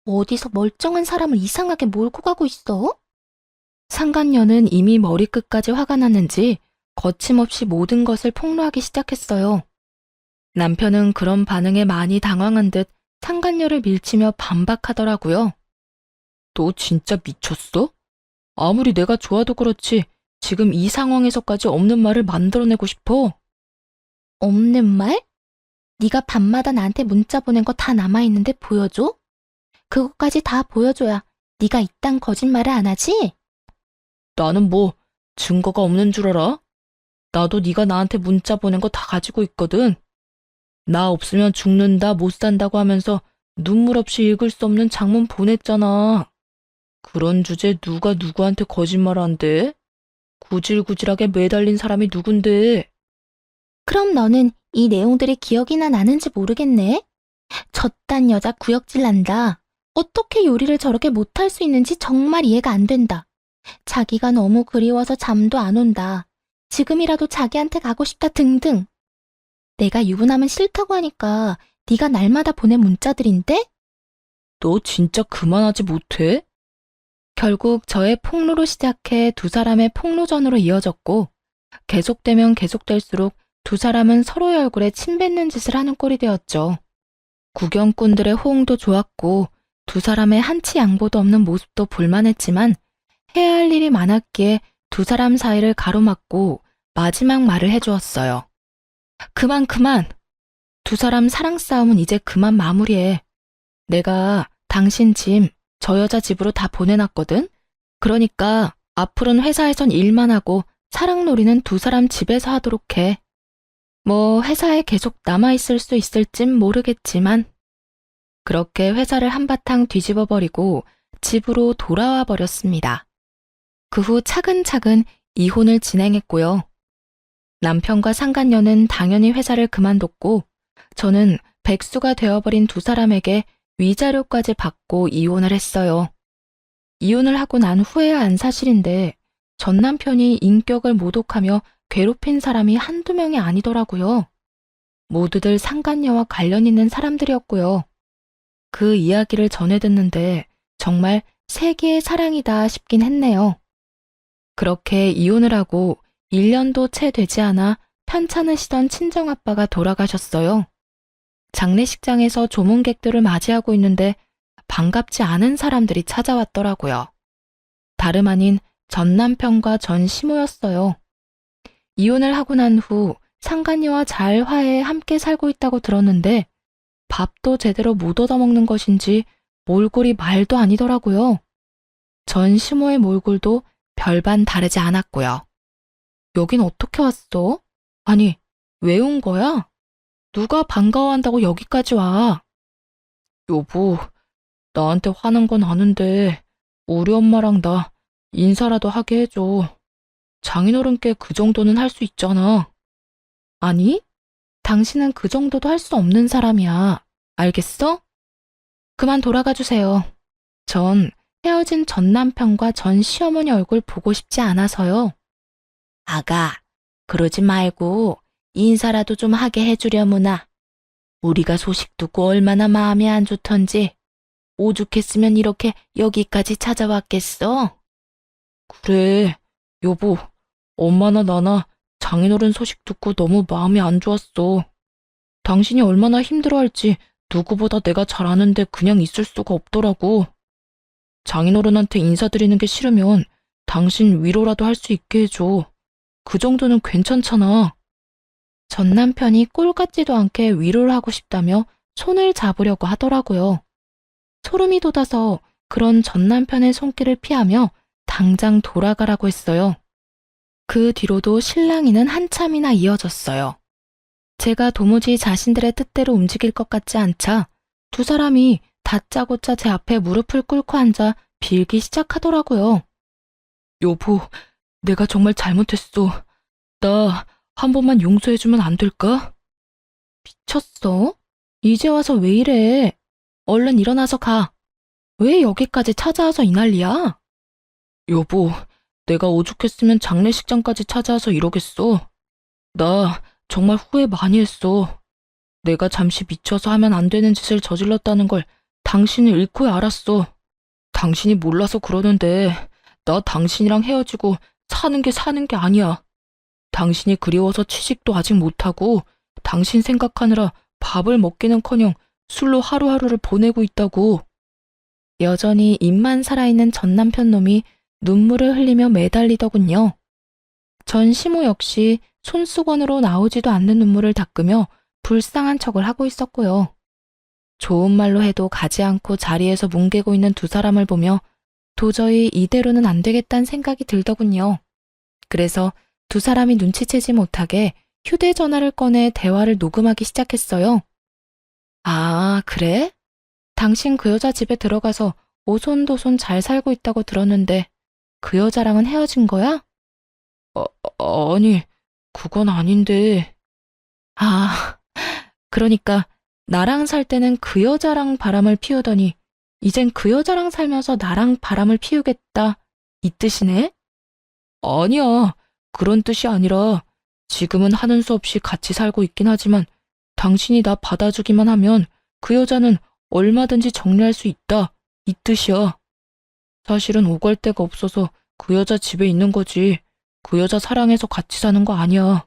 어디서 멀쩡한 사람을 이상하게 몰고 가고 있어? 상간녀는 이미 머리끝까지 화가 났는지 거침없이 모든 것을 폭로하기 시작했어요. 남편은 그런 반응에 많이 당황한 듯 상간녀를 밀치며 반박하더라고요. 너 진짜 미쳤어? 아무리 내가 좋아도 그렇지 지금 이 상황에서까지 없는 말을 만들어내고 싶어? 없는 말? 네가 밤마다 나한테 문자 보낸 거 다 남아있는데 보여줘? 그것까지 다 보여줘야 네가 이딴 거짓말을 안 하지? 나는 뭐 증거가 없는 줄 알아? 나도 네가 나한테 문자 보낸 거 다 가지고 있거든. 나 없으면 죽는다 못 산다고 하면서 눈물 없이 읽을 수 없는 장문 보냈잖아. 그런 주제 누가 누구한테 거짓말 한대? 구질구질하게 매달린 사람이 누군데? 그럼 너는 이 내용들이 기억이나 나는지 모르겠네. 저딴 여자 구역질 난다. 어떻게 요리를 저렇게 못할 수 있는지 정말 이해가 안 된다. 자기가 너무 그리워서 잠도 안 온다. 지금이라도 자기한테 가고 싶다 등등. 내가 유부남은 싫다고 하니까 네가 날마다 보낸 문자들인데? 너 진짜 그만하지 못해? 결국 저의 폭로로 시작해 두 사람의 폭로전으로 이어졌고 계속되면 계속될수록 두 사람은 서로의 얼굴에 침 뱉는 짓을 하는 꼴이 되었죠. 구경꾼들의 호응도 좋았고 두 사람의 한치 양보도 없는 모습도 볼만했지만 해야 할 일이 많았기에 두 사람 사이를 가로막고 마지막 말을 해주었어요. 그만. 두 사람 사랑 싸움은 이제 그만 마무리해. 내가 당신 짐 저 여자 집으로 다 보내놨거든? 그러니까 앞으로는 회사에선 일만 하고 사랑놀이는 두 사람 집에서 하도록 해. 뭐 회사에 계속 남아있을 수 있을진 모르겠지만 그렇게 회사를 한바탕 뒤집어버리고 집으로 돌아와 버렸습니다. 그 후 차근차근 이혼을 진행했고요. 남편과 상간녀는 당연히 회사를 그만뒀고 저는 백수가 되어버린 두 사람에게 위자료까지 받고 이혼을 했어요. 이혼을 하고 난 후에야 안 사실인데 전 남편이 인격을 모독하며 괴롭힌 사람이 한두 명이 아니더라고요. 모두들 상간녀와 관련 있는 사람들이었고요. 그 이야기를 전해 듣는데 정말 세기의 사랑이다 싶긴 했네요. 그렇게 이혼을 하고 1년도 채 되지 않아 편찮으시던 친정아빠가 돌아가셨어요. 장례식장에서 조문객들을 맞이하고 있는데 반갑지 않은 사람들이 찾아왔더라고요. 다름 아닌 전 남편과 전 시모였어요. 이혼을 하고 난 후 상간녀와 잘 화해해 함께 살고 있다고 들었는데 밥도 제대로 못 얻어먹는 것인지 몰골이 말도 아니더라고요. 전 시모의 몰골도 별반 다르지 않았고요. 여긴 어떻게 왔어? 아니, 왜 온 거야? 누가 반가워한다고 여기까지 와? 여보, 나한테 화난 건 아는데 우리 엄마랑 나 인사라도 하게 해줘. 장인어른께 그 정도는 할 수 있잖아. 아니, 당신은 그 정도도 할 수 없는 사람이야. 알겠어? 그만 돌아가 주세요. 전 헤어진 전 남편과 전 시어머니 얼굴 보고 싶지 않아서요. 아가, 그러지 말고 인사라도 좀 하게 해주려무나. 우리가 소식 듣고 얼마나 마음이 안 좋던지 오죽했으면 이렇게 여기까지 찾아왔겠어? 그래, 여보, 엄마나 나나 장인어른 소식 듣고 너무 마음이 안 좋았어. 당신이 얼마나 힘들어할지 누구보다 내가 잘 아는데 그냥 있을 수가 없더라고. 장인어른한테 인사드리는 게 싫으면 당신 위로라도 할 수 있게 해줘. 그 정도는 괜찮잖아. 전 남편이 꼴 같지도 않게 위로를 하고 싶다며 손을 잡으려고 하더라고요. 소름이 돋아서 그런 전 남편의 손길을 피하며 당장 돌아가라고 했어요. 그 뒤로도 실랑이는 한참이나 이어졌어요. 제가 도무지 자신들의 뜻대로 움직일 것 같지 않자 두 사람이 다짜고짜 제 앞에 무릎을 꿇고 앉아 빌기 시작하더라고요. 여보, 내가 정말 잘못했어. 나 한 번만 용서해주면 안 될까? 미쳤어? 이제 와서 왜 이래? 얼른 일어나서 가. 왜 여기까지 찾아와서 이 난리야? 여보, 내가 오죽했으면 장례식장까지 찾아와서 이러겠어. 나 정말 후회 많이 했어. 내가 잠시 미쳐서 하면 안 되는 짓을 저질렀다는 걸 당신이 잃고야 알았어. 당신이 몰라서 그러는데 나 당신이랑 헤어지고 사는 게 아니야. 당신이 그리워서 취직도 아직 못하고 당신 생각하느라 밥을 먹기는커녕 술로 하루하루를 보내고 있다고. 여전히 입만 살아있는 전 남편 놈이 눈물을 흘리며 매달리더군요. 전 시모 역시 손수건으로 나오지도 않는 눈물을 닦으며 불쌍한 척을 하고 있었고요. 좋은 말로 해도 가지 않고 자리에서 뭉개고 있는 두 사람을 보며 도저히 이대로는 안 되겠다는 생각이 들더군요. 그래서 두 사람이 눈치채지 못하게 휴대전화를 꺼내 대화를 녹음하기 시작했어요. 아, 그래? 당신 그 여자 집에 들어가서 오손도손 잘 살고 있다고 들었는데 그 여자랑은 헤어진 거야? 아니, 그건 아닌데. 아, 그러니까 나랑 살 때는 그 여자랑 바람을 피우더니 이젠 그 여자랑 살면서 나랑 바람을 피우겠다. 이 뜻이네? 아니야. 그런 뜻이 아니라 지금은 하는 수 없이 같이 살고 있긴 하지만 당신이 나 받아주기만 하면 그 여자는 얼마든지 정리할 수 있다. 이 뜻이야. 사실은 오갈 데가 없어서 그 여자 집에 있는 거지. 그 여자 사랑해서 같이 사는 거 아니야.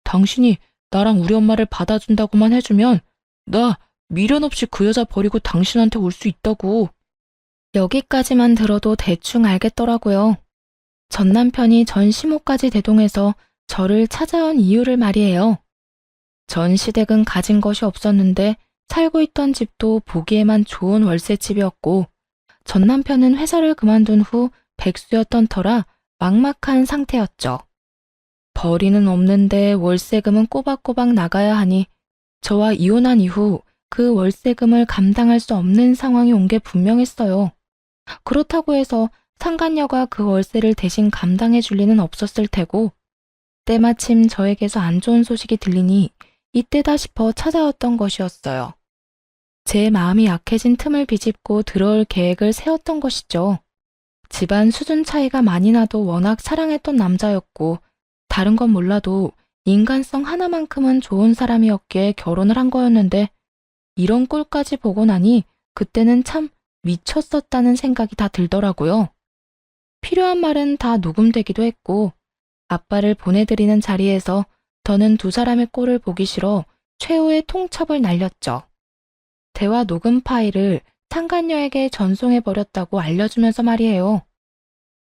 당신이 나랑 우리 엄마를 받아준다고만 해주면 나 미련 없이 그 여자 버리고 당신한테 올 수 있다고. 여기까지만 들어도 대충 알겠더라고요. 전 남편이 전 시모까지 대동해서 저를 찾아온 이유를 말이에요. 전 시댁은 가진 것이 없었는데 살고 있던 집도 보기에만 좋은 월세집이었고 전 남편은 회사를 그만둔 후 백수였던 터라 막막한 상태였죠. 벌이는 없는데 월세금은 꼬박꼬박 나가야 하니 저와 이혼한 이후 그 월세금을 감당할 수 없는 상황이 온 게 분명했어요. 그렇다고 해서 상간녀가 그 월세를 대신 감당해 줄 리는 없었을 테고 때마침 저에게서 안 좋은 소식이 들리니 이때다 싶어 찾아왔던 것이었어요. 제 마음이 약해진 틈을 비집고 들어올 계획을 세웠던 것이죠. 집안 수준 차이가 많이 나도 워낙 사랑했던 남자였고 다른 건 몰라도 인간성 하나만큼은 좋은 사람이었기에 결혼을 한 거였는데 이런 꼴까지 보고 나니 그때는 참 미쳤었다는 생각이 다 들더라고요. 필요한 말은 다 녹음되기도 했고 아빠를 보내드리는 자리에서 더는 두 사람의 꼴을 보기 싫어 최후의 통첩을 날렸죠. 대화 녹음 파일을 상간녀에게 전송해버렸다고 알려주면서 말이에요.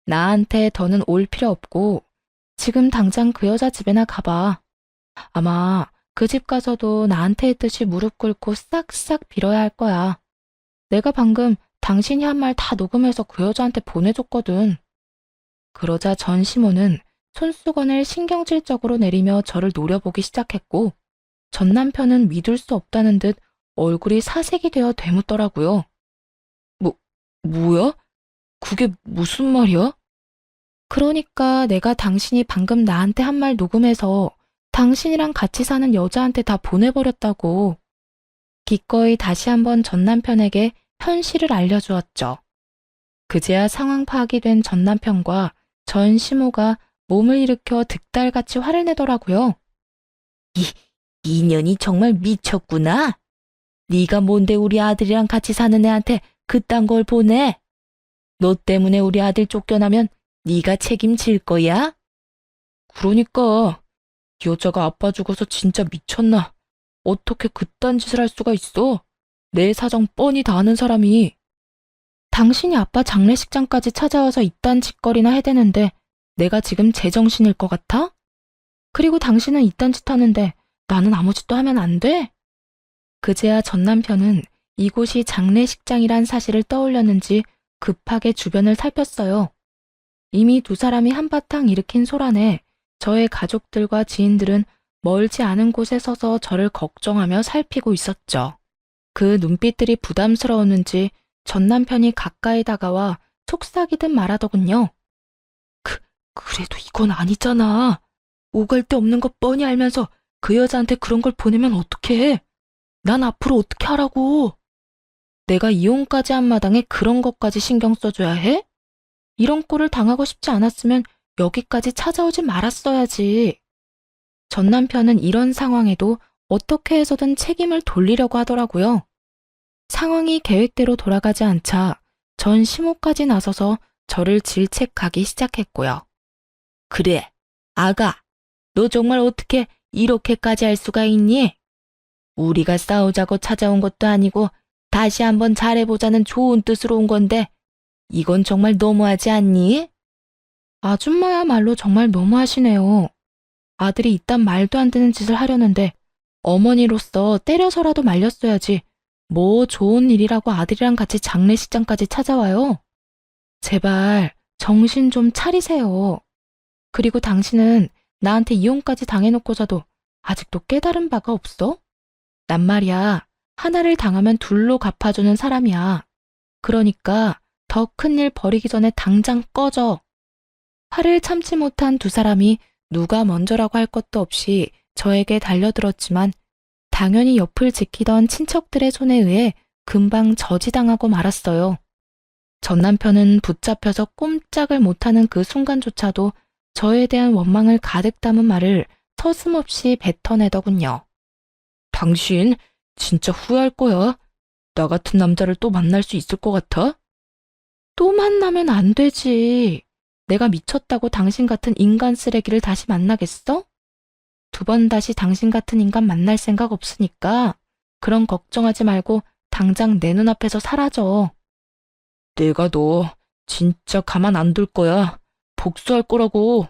나한테 더는 올 필요 없고 지금 당장 그 여자 집에나 가봐. 아마 그 집 가서도 나한테 했듯이 무릎 꿇고 싹싹 빌어야 할 거야. 내가 방금 당신이 한 말 다 녹음해서 그 여자한테 보내줬거든. 그러자 전시모는 손수건을 신경질적으로 내리며 저를 노려보기 시작했고 전 남편은 믿을 수 없다는 듯 얼굴이 사색이 되어 되묻더라고요. 뭐야? 그게 무슨 말이야? 그러니까 내가 당신이 방금 나한테 한 말 녹음해서 당신이랑 같이 사는 여자한테 다 보내버렸다고. 기꺼이 다시 한번 전 남편에게 현실을 알려주었죠. 그제야 상황 파악이 된 전 남편과 전 시모가 몸을 일으켜 득달같이 화를 내더라고요. 이년이 정말 미쳤구나. 네가 뭔데 우리 아들이랑 같이 사는 애한테 그딴 걸 보내? 너 때문에 우리 아들 쫓겨나면 네가 책임질 거야? 그러니까 여자가 아빠 죽어서 진짜 미쳤나? 어떻게 그딴 짓을 할 수가 있어? 내 사정 뻔히 다 아는 사람이. 당신이 아빠 장례식장까지 찾아와서 이딴 짓거리나 해대는데 내가 지금 제정신일 것 같아? 그리고 당신은 이딴 짓 하는데 나는 아무 짓도 하면 안 돼? 그제야 전 남편은 이곳이 장례식장이란 사실을 떠올렸는지 급하게 주변을 살폈어요. 이미 두 사람이 한바탕 일으킨 소란에 저의 가족들과 지인들은 멀지 않은 곳에 서서 저를 걱정하며 살피고 있었죠. 그 눈빛들이 부담스러웠는지 전 남편이 가까이 다가와 속삭이듯 말하더군요. 그래도 이건 아니잖아. 오갈 데 없는 거 뻔히 알면서 그 여자한테 그런 걸 보내면 어떡해? 난 앞으로 어떻게 하라고? 내가 이혼까지 한 마당에 그런 것까지 신경 써줘야 해? 이런 꼴을 당하고 싶지 않았으면 여기까지 찾아오지 말았어야지. 전 남편은 이런 상황에도 어떻게 해서든 책임을 돌리려고 하더라고요. 상황이 계획대로 돌아가지 않자 전 시모까지 나서서 저를 질책하기 시작했고요. 그래, 아가, 너 정말 어떻게 이렇게까지 할 수가 있니? 우리가 싸우자고 찾아온 것도 아니고 다시 한번 잘해보자는 좋은 뜻으로 온 건데 이건 정말 너무하지 않니? 아줌마야말로 정말 너무하시네요. 아들이 이딴 말도 안 되는 짓을 하려는데 어머니로서 때려서라도 말렸어야지. 뭐 좋은 일이라고 아들이랑 같이 장례식장까지 찾아와요. 제발 정신 좀 차리세요. 그리고 당신은 나한테 이혼까지 당해놓고서도 아직도 깨달은 바가 없어? 난 말이야, 하나를 당하면 둘로 갚아주는 사람이야. 그러니까 더 큰 일 벌이기 전에 당장 꺼져. 화를 참지 못한 두 사람이 누가 먼저라고 할 것도 없이 저에게 달려들었지만 당연히 옆을 지키던 친척들의 손에 의해 금방 저지당하고 말았어요. 전 남편은 붙잡혀서 꼼짝을 못하는 그 순간조차도 저에 대한 원망을 가득 담은 말을 서슴없이 뱉어내더군요. 당신 진짜 후회할 거야. 나 같은 남자를 또 만날 수 있을 것 같아? 또 만나면 안 되지. 내가 미쳤다고 당신 같은 인간 쓰레기를 다시 만나겠어? 두 번 다시 당신 같은 인간 만날 생각 없으니까 그런 걱정하지 말고 당장 내 눈앞에서 사라져. 내가 너 진짜 가만 안 둘 거야. 복수할 거라고.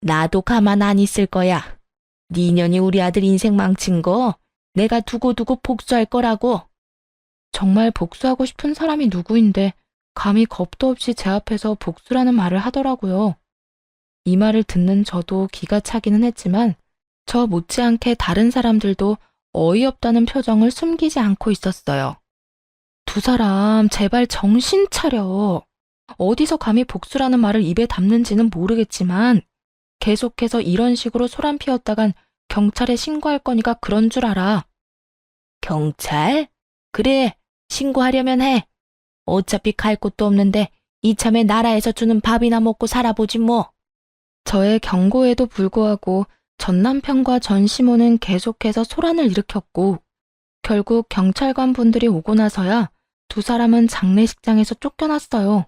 나도 가만 안 있을 거야. 네 년이 우리 아들 인생 망친 거 내가 두고두고 복수할 거라고. 정말 복수하고 싶은 사람이 누구인데 감히 겁도 없이 제 앞에서 복수라는 말을 하더라고요. 이 말을 듣는 저도 기가 차기는 했지만 저 못지않게 다른 사람들도 어이없다는 표정을 숨기지 않고 있었어요. 두 사람 제발 정신 차려. 어디서 감히 복수라는 말을 입에 담는지는 모르겠지만 계속해서 이런 식으로 소란 피웠다간 경찰에 신고할 거니까 그런 줄 알아. 경찰? 그래, 신고하려면 해. 어차피 갈 곳도 없는데 이참에 나라에서 주는 밥이나 먹고 살아보지 뭐. 저의 경고에도 불구하고 전 남편과 전 시모는 계속해서 소란을 일으켰고 결국 경찰관 분들이 오고 나서야 두 사람은 장례식장에서 쫓겨났어요.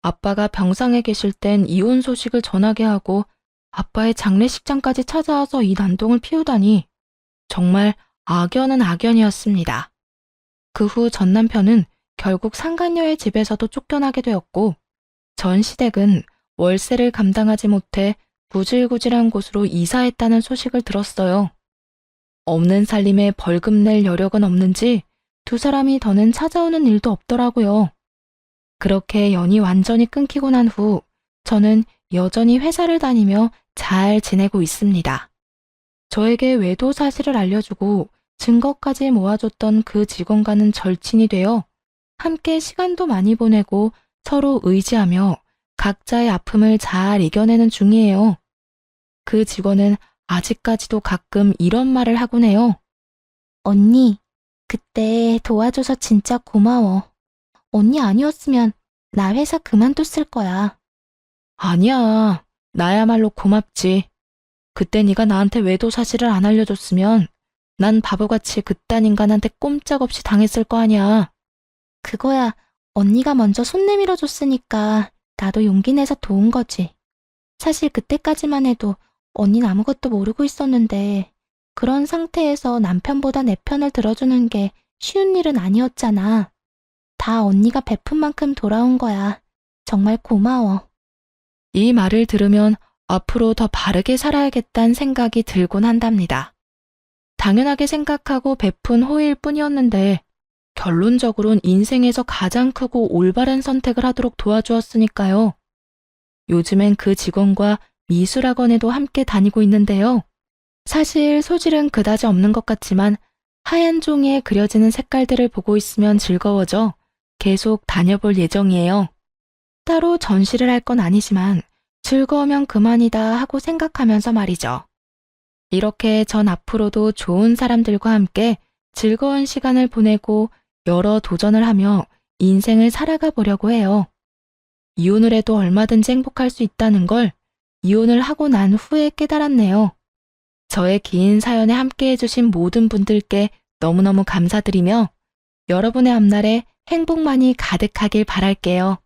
아빠가 병상에 계실 땐 이혼 소식을 전하게 하고 아빠의 장례식장까지 찾아와서 이 난동을 피우다니 정말 악연은 악연이었습니다. 그 후 전 남편은 결국 상간녀의 집에서도 쫓겨나게 되었고 전 시댁은 월세를 감당하지 못해 구질구질한 곳으로 이사했다는 소식을 들었어요. 없는 살림에 벌금 낼 여력은 없는지 두 사람이 더는 찾아오는 일도 없더라고요. 그렇게 연이 완전히 끊기고 난 후 저는 여전히 회사를 다니며 잘 지내고 있습니다. 저에게 외도 사실을 알려주고 증거까지 모아줬던 그 직원과는 절친이 되어 함께 시간도 많이 보내고 서로 의지하며 각자의 아픔을 잘 이겨내는 중이에요. 그 직원은 아직까지도 가끔 이런 말을 하곤 해요. 언니, 그때 도와줘서 진짜 고마워. 언니 아니었으면 나 회사 그만뒀을 거야. 아니야, 나야말로 고맙지. 그때 네가 나한테 외도 사실을 안 알려줬으면 난 바보같이 그딴 인간한테 꼼짝없이 당했을 거 아니야. 그거야 언니가 먼저 손 내밀어 줬으니까 나도 용기 내서 도운 거지. 사실 그때까지만 해도 언니는 아무것도 모르고 있었는데 그런 상태에서 남편보다 내 편을 들어주는 게 쉬운 일은 아니었잖아. 다 언니가 베푼 만큼 돌아온 거야. 정말 고마워. 이 말을 들으면 앞으로 더 바르게 살아야겠다는 생각이 들곤 한답니다. 당연하게 생각하고 베푼 호의일 뿐이었는데 결론적으로는 인생에서 가장 크고 올바른 선택을 하도록 도와주었으니까요. 요즘엔 그 직원과 미술학원에도 함께 다니고 있는데요. 사실 소질은 그다지 없는 것 같지만 하얀 종이에 그려지는 색깔들을 보고 있으면 즐거워져 계속 다녀볼 예정이에요. 따로 전시를 할 건 아니지만 즐거우면 그만이다 하고 생각하면서 말이죠. 이렇게 전 앞으로도 좋은 사람들과 함께 즐거운 시간을 보내고 여러 도전을 하며 인생을 살아가 보려고 해요. 이혼을 해도 얼마든지 행복할 수 있다는 걸 이혼을 하고 난 후에 깨달았네요. 저의 긴 사연에 함께 해주신 모든 분들께 너무너무 감사드리며 여러분의 앞날에 행복만이 가득하길 바랄게요.